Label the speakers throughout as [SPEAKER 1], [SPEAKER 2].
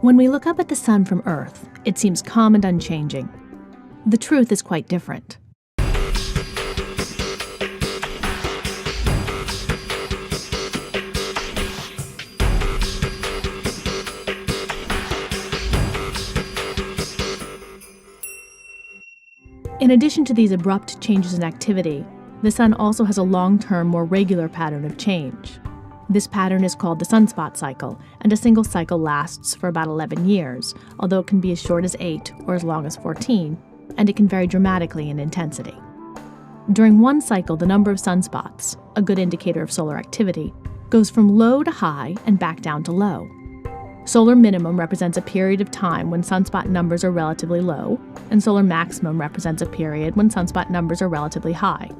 [SPEAKER 1] When we look up at the sun from Earth, it seems calm and unchanging. The truth is quite different. In addition to these abrupt changes in activity, the sun also has a long-term, more regular pattern of change. This pattern is called the sunspot cycle, and a single cycle lasts for about 11 years, although it can be as short as 8 or as long as 14, and it can vary dramatically in intensity. During one cycle, the number of sunspots, a good indicator of solar activity, goes from low to high and back down to low. Solar minimum represents a period of time when sunspot numbers are relatively low, and solar maximum represents a period when sunspot numbers are relatively high.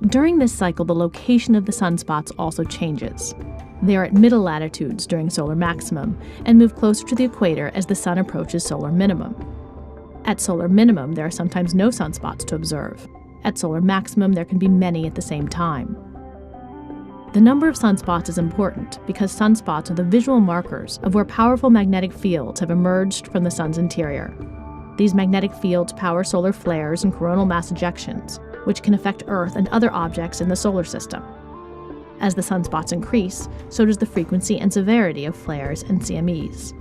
[SPEAKER 1] During this cycle, the location of the sunspots also changes. They are at middle latitudes during solar maximum and move closer to the equator as the sun approaches solar minimum. At solar minimum, there are sometimes no sunspots to observe. At solar maximum, there can be many at the same time. The number of sunspots is important because sunspots are the visual markers of where powerful magnetic fields have emerged from the sun's interior. These magnetic fields power solar flares and coronal mass ejections, which can affect Earth and other objects in the solar system. As the sunspots increase, so does the frequency and severity of flares and CMEs.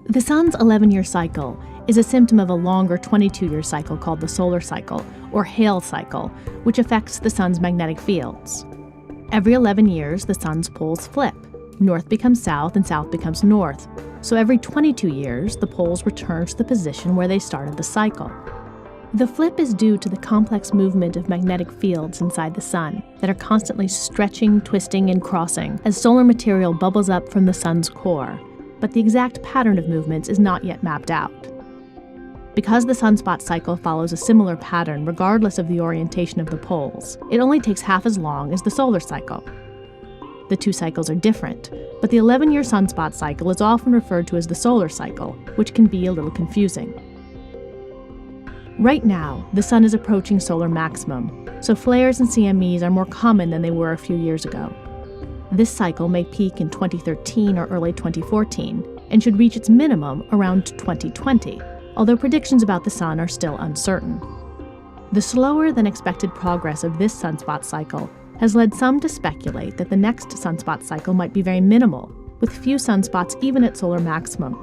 [SPEAKER 1] The sun's 11-year cycle is a symptom of a longer 22-year cycle called the solar cycle, or Hale cycle, which affects the sun's magnetic fields. Every 11 years, the sun's poles flip. North becomes south and south becomes north. So every 22 years, the poles return to the position where they started the cycle. The flip is due to the complex movement of magnetic fields inside the sun that are constantly stretching, twisting, and crossing as solar material bubbles up from the sun's core, but the exact pattern of movements is not yet mapped out. Because the sunspot cycle follows a similar pattern regardless of the orientation of the poles, it only takes half as long as the solar cycle. The two cycles are different, but the 11-year sunspot cycle is often referred to as the solar cycle, which can be a little confusing. Right now, the sun is approaching solar maximum, so flares and CMEs are more common than they were a few years ago. This cycle may peak in 2013 or early 2014, and should reach its minimum around 2020, although predictions about the sun are still uncertain. The slower than expected progress of this sunspot cycle has led some to speculate that the next sunspot cycle might be very minimal, with few sunspots even at solar maximum.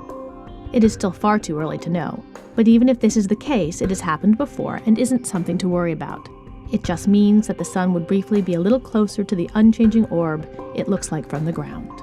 [SPEAKER 1] It is still far too early to know, but even if this is the case, it has happened before and isn't something to worry about. It just means that the sun would briefly be a little closer to the unchanging orb it looks like from the ground.